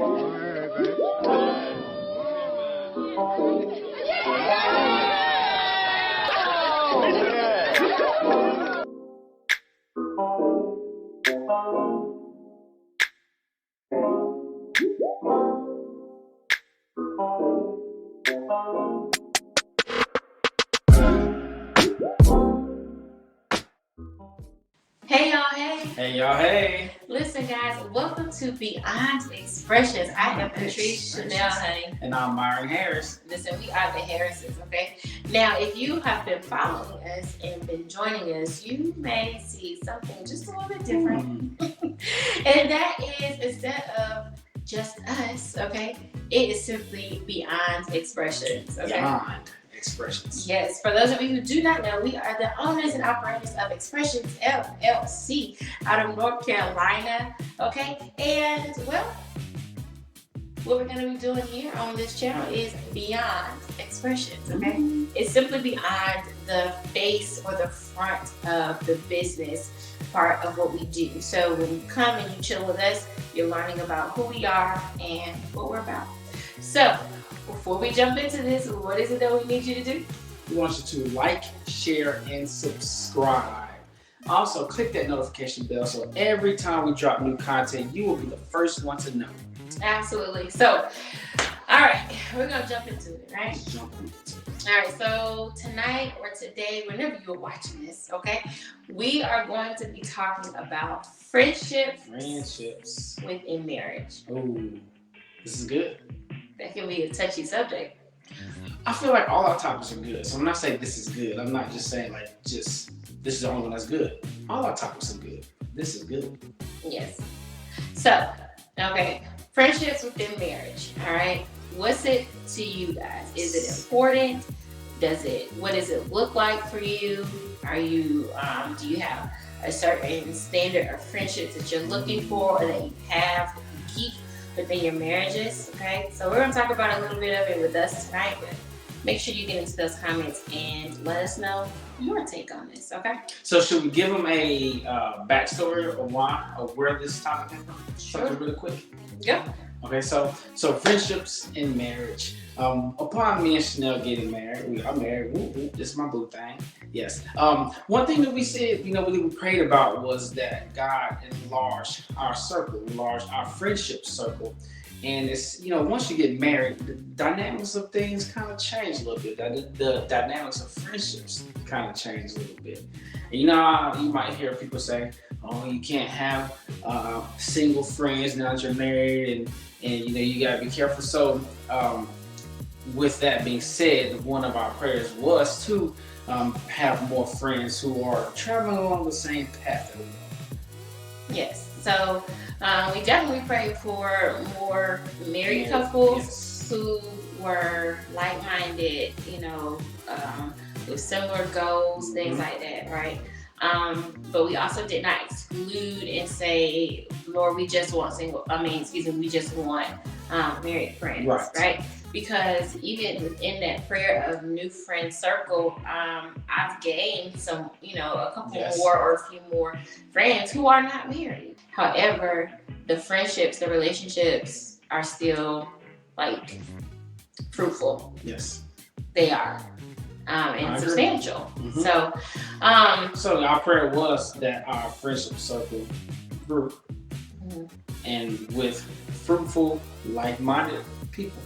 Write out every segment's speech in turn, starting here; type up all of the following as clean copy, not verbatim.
Hey y'all, hey. Hey y'all, hey. Listen guys, welcome to Beyond Expressions. I am Patrice Chanel, honey. And I'm Myron Harris. Listen, we are the Harrises, okay? Now, if you have been following us and been joining us, you may see something just a little bit different. And that is, instead of just us, okay, it is simply Beyond Expressions, okay? Beyond Expressions. Yes, for those of you who do not know, we are the owners and operators of Xpressions LLC out of North Carolina, okay? And, well, what we're going to be doing here on this channel is Beyond Expressions, okay? It's simply beyond the face or the front of the business part of what we do. So when you come and you chill with us, you're learning about who we are and what we're about. So, before we jump into this, what is it that we need you to do? We want you to like, share, and subscribe. Also, click that notification bell so every time we drop new content, you will be the first one to know. Absolutely. So, all right, we're going to jump into it, right? Jump into it. All right, so tonight or today, whenever you're watching this, okay, we are going to be talking about friendships within marriage. Ooh, this is good. That can be a touchy subject. I feel like all our topics are good. So when I say this is good, I'm not just saying like just this is the only one that's good. All our topics are good. This is good. Yes. So, okay, friendships within marriage. All right. What's it to you guys? Is it important? What does it look like for you? Are you, do you have a certain standard of friendships that you're looking for or that you have to keep within your marriages? Okay. So we're going to talk about a little bit of it with us tonight, but make sure you get into those comments and let us know your take on this. Okay. So should we give them a backstory or why or where this topic came from? Sure. Something really quick. Yep. Okay, so friendships in marriage. Upon me and Chanel getting married, we are married. Woo, woo, this is my boo thing. Yes. One thing that we said, we prayed about was that God enlarged our circle, enlarged our friendship circle. And it's, once you get married, the dynamics of things kind of change a little bit. The dynamics of friendships kind of change a little bit. And you might hear people say, oh, you can't have single friends now that you're married, and you gotta be careful. So with that being said, one of our prayers was to have more friends who are traveling along the same path that we are. Yes. So we definitely pray for more married couples who were like-minded, with similar goals, things like that, right? But we also did not exclude and say, Lord, we just want we just want married friends, right? Because even within that prayer of new friend circle, I've gained some, a couple more or a few more friends who are not married. However, the friendships, the relationships are still fruitful. Yes. They are. And substantial. Mm-hmm. So our prayer was that our friendship circle grew and with fruitful, like-minded people,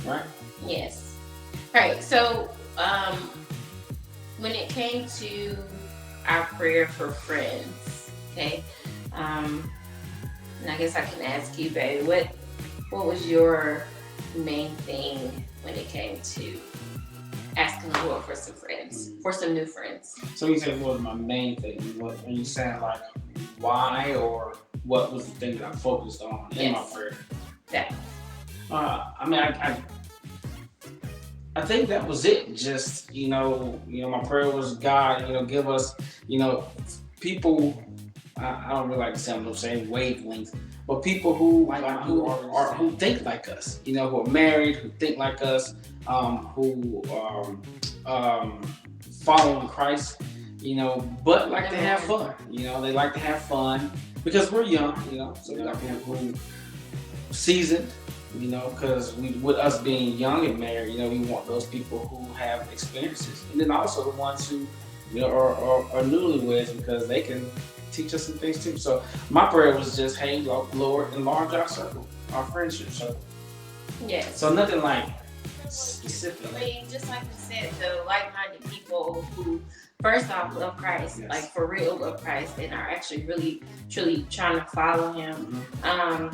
right? Yes. Right. So when it came to our prayer for friends, okay, and I guess I can ask you, baby, what was your main thing when it came to asking the Lord for some friends, for some new friends? So you said, what was my main thing? What are you saying, like why, or what was the thing that I focused on in my prayer? Yeah. I think that was it. Just my prayer was, God, give us, people. I don't really like to say I'm saying wavelength, but people who think like us, who are married, who think like us, who are following Christ, but like to have fun. They like to have fun because we're young, so we like people who seasoned, because with us being young and married, we want those people who have experiences, and then also the ones who, are newlyweds, because they can teach us some things too. So my prayer was just, hey, Lord, enlarge our circle, our friendship circle. Yes. So nothing like specific. I mean, just like we said, the like-minded people who, first off, love Christ, Yes. like for real love Christ, and are actually really, truly trying to follow Him, and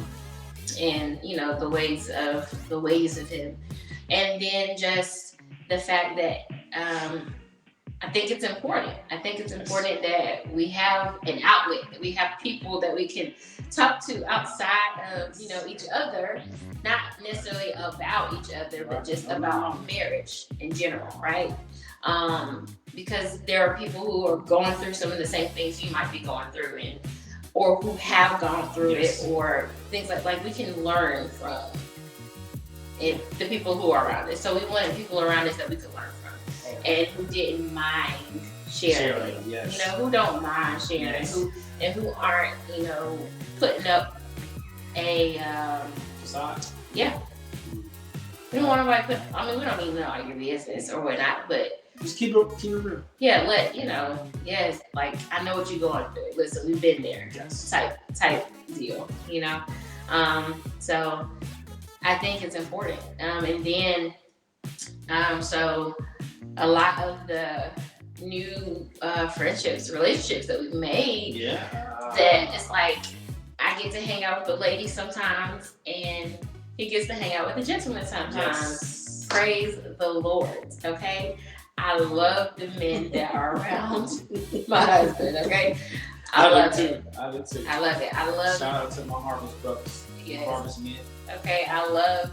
the ways of Him, and then just the fact that I think it's important. I think it's important that we have an outlet, that we have people that we can talk to outside of, each other, not necessarily about each other, but just about marriage in general, right? Because there are people who are going through some of the same things you might be going through, or who have gone through it, or things like we can learn from the people who are around us. So we wanted people around us that we could learn from, and who didn't mind sharing. Yes. Who don't mind sharing, Yes. who aren't, putting up a facade. Yeah. We don't want nobody we don't even know all your business or whatnot, but just keep it real. Yeah, yes, like I know what you're going through. Listen, we've been there. Yes. Type deal, So I think it's important. And then so a lot of the new friendships, relationships that we've made, that it's like I get to hang out with the ladies sometimes, and he gets to hang out with the gentlemen sometimes. Yes. Praise the Lord, okay? I love the men that are around my husband, okay? I love it. I do too. I love it. I love Shout out to my Harvest brothers. Yes. Harvest men. Okay, I love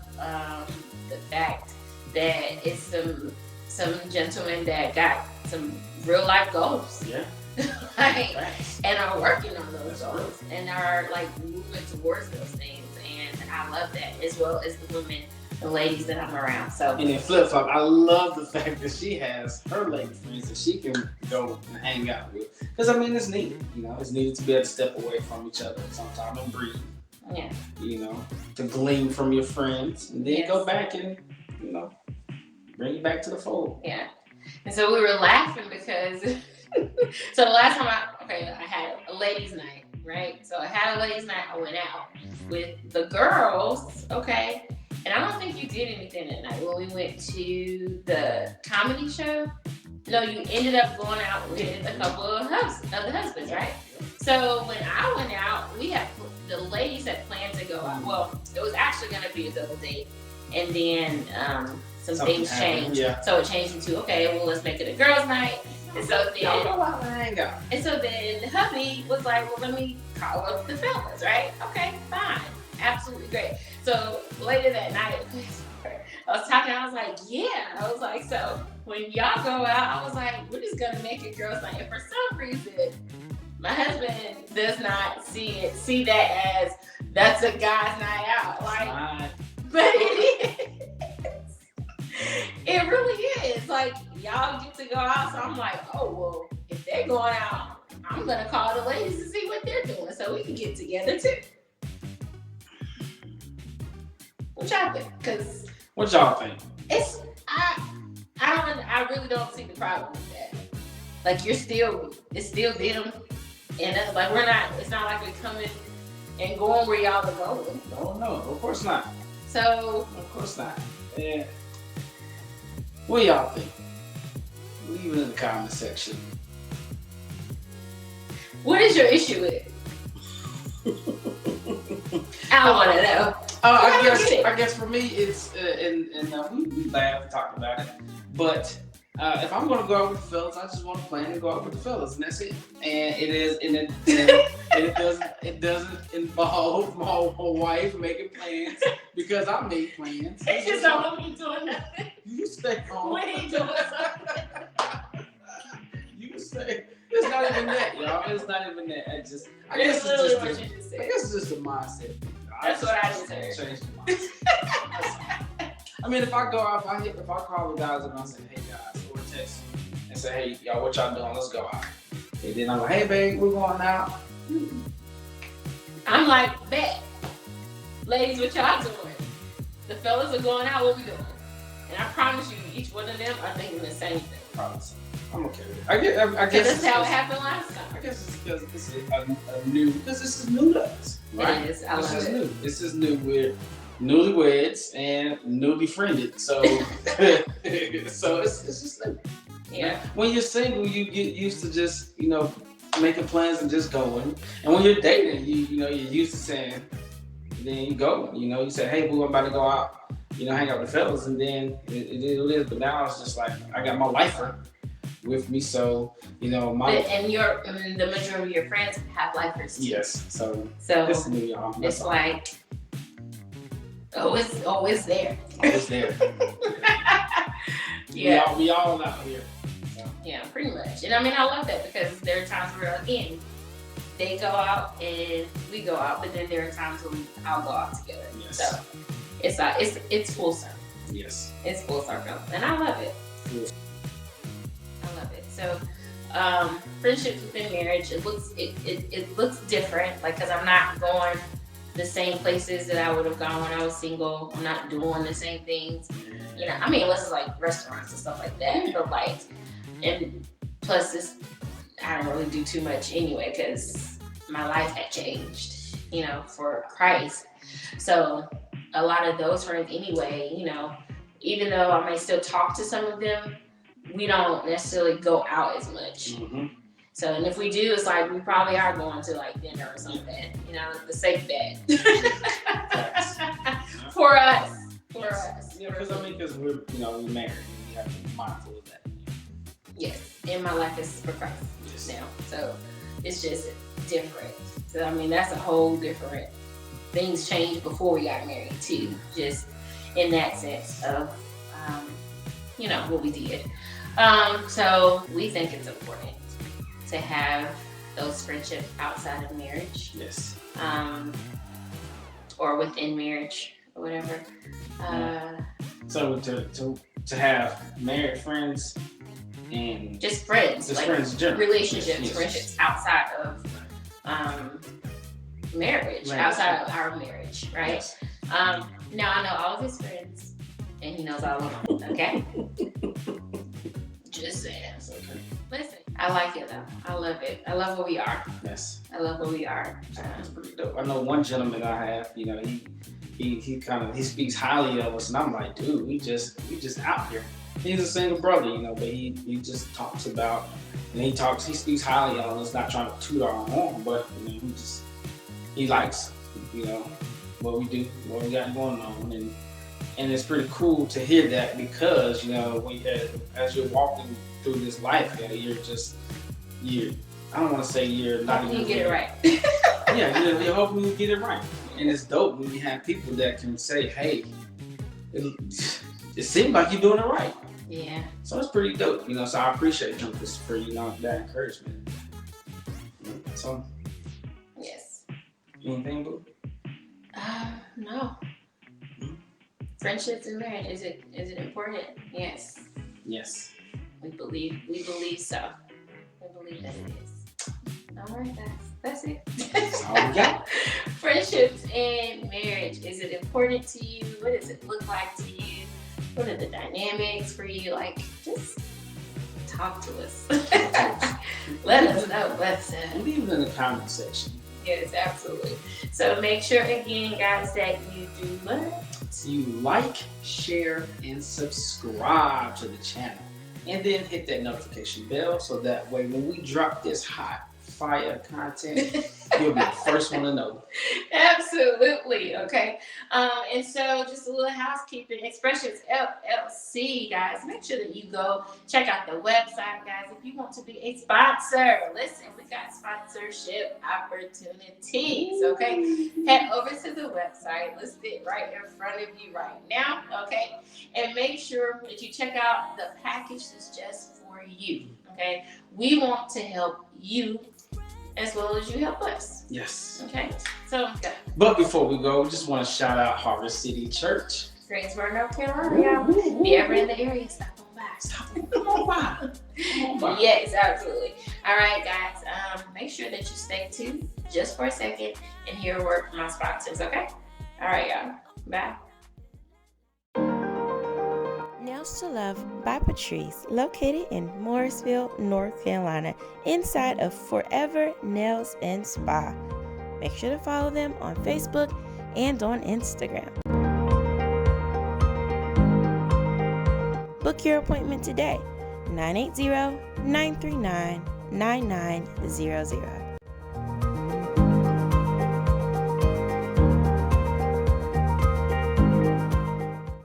the fact that it's some gentlemen that got some real life goals. Yeah. And are working on those goals and are like moving towards those things, and I love that, as well as the women, the ladies that I'm around. So and then flip flop, I love the fact that she has her lady friends that she can go and hang out with, because it's needed. It's needed to be able to step away from each other sometime and breathe. Yeah. To glean from your friends, and then go back and bring you back to the fold. Yeah. And so we were laughing because so the last time I had a ladies' night, right? So I had a ladies' night. I went out with the girls, okay? And I don't think you did anything that night when we went to the comedy show. No, you ended up going out with a couple of the husbands, right? So when I went out, the ladies had planned to go out. Well, it was actually going to be a double date. And then some things changed. Yeah. So it changed into, let's make it a girls' night. And so then, go out and hang out. And so then hubby was like, well, let me call up the fellas, right? Okay, fine. Absolutely great. So later that night, I was talking, I was like, I was like, so when y'all go out, I was like, we're just going to make it girls' night. And for some reason, my husband does not see that as that's a guy's night out. Like, but it is. It really is. Like, y'all get to go out, so I'm like, oh, well, if they're going out, I'm going to call the ladies to see what they're doing so we can get together too. What y'all think? What y'all think? I really don't see the problem with that. Like, it's still them, and that's like, it's not like we're coming and going where y'all are going. No, of course not. So. Of course not. Yeah. What y'all think? Leave it in the comment section. What is your issue with it? I want to know. I guess for me it's we laughed and talked about it, but if I'm gonna go out with the fellas, I just want to plan to go out with the fellas, and that's it. And it doesn't involve my wife making plans, because I make plans. It's just don't let me doing nothing. You stay home. We ain't doing something. You stay. It's not even that, y'all. It's not even that. I guess it's just a mindset. That's what I just heard. Change the mindset. If I go out, if I call the guys and I say, hey guys, or text them and say, hey y'all, what y'all doing? Let's go out. And then I'm like, hey babe, we're going out. I'm like, bet. Ladies, what y'all doing? The fellas are going out, what we doing? And I promise you, each one of them are thinking the same thing. Promise. I'm okay with it. I guess that's how it happened last time. I guess it's because this is a new, because this is new to us, right? It is. I love it. New. This is new. We're newlyweds and newly friended, so so it's just new. Yeah. When you're single, you get used to just making plans and just going. And when you're dating, you're used to saying, then you go. You say, hey, boo, I'm about to go out. Hang out with the fellas, and then it is. But now it's just like I got my lifer with me, so and the majority of your friends have lifers too. Yes, so it's new, y'all. It's like it's always there. Always there. Yeah, we all out here. So. Yeah, pretty much. And I mean, I love that because there are times where again they go out and we go out, but then there are times when I'll go out together. Yes. So it's full circle. Yes. It's full circle, and I love it. Yes. I love it. So, friendships within marriage, it looks different. Like, cause I'm not going the same places that I would have gone when I was single. I'm not doing the same things. I mean, unless it's like restaurants and stuff like that. But like, and plus I don't really do too much anyway, cause my life had changed, for Christ. So a lot of those friends anyway, even though I may still talk to some of them, we don't necessarily go out as much. Mm-hmm. So, and if we do, it's like we probably are going to like dinner or something, the safe bet. For us. Yeah, because we're married, and we have to be mindful of that. Yes, and my life is for Christ now, so it's just different. So I mean, that's a whole different. Things changed before we got married too, just in that sense of, what we did. So we think it's important to have those friendships outside of marriage. Yes. Or within marriage or whatever. So to have married friends and just friends, friends in general. Relationships, yes. friendships outside of marriage, outside of our marriage, right? Yes. Now I know all of his friends, and he knows all of them. Okay. Just saying. That's okay. Listen, I like it though. I love it. I love where we are. Yes. I love where we are. That's pretty dope. I know one gentleman I have. He speaks highly of us, and I'm like, dude, we just out here. He's a single brother, but he just talks about, and he speaks highly of us, not trying to toot our horn, but he likes, what we do, what we got going on, and it's pretty cool to hear that because as you're walking through this life, you're I don't want to say you're not even. You get it right. Yeah, you're hoping you get it right, and it's dope when you have people that can say, hey, it seems like you're doing it right. Yeah. So it's pretty dope, so I appreciate him for that encouragement. So. Yes. Anything, boo? No. Friendships and marriage, is it important? Yes. Yes. We believe so. We believe that it is. All right, guys. That's it. That's all we got. Friendships and marriage, is it important to you? What does it look like to you? What are the dynamics for you? Like, just talk to us. Let us know. Leave it in the comment section. Yes, absolutely. So make sure again, guys, that you do what? You like, share, and subscribe to the channel. And then hit that notification bell so that way when we drop this hot fire content, you'll be the first one to know. Absolutely. Okay. And so just a little housekeeping. Xpressions LLC, guys. Make sure that you go check out the website, guys. If you want to be a sponsor, listen, we got sponsorship opportunities. Okay. Head over to the website listed right in front of you right now. Okay. And make sure that you check out the package that's just for you. Okay. We want to help you as well as you help us. Yes. Okay. So, go. But before we go, we just want to shout out Harvest City Church. Greensboro, North Carolina, y'all. If you ever in the area, stop on by. Come on by. Yes, absolutely. All right, guys. Make sure that you stay tuned just for a second and hear a word from my sponsors, okay? All right, y'all. Bye. Nails to Love by Patrice, located in Morrisville, North Carolina, inside of Forever Nails and Spa. Make sure to follow them on Facebook and on Instagram. Book your appointment today, 980-939-9900.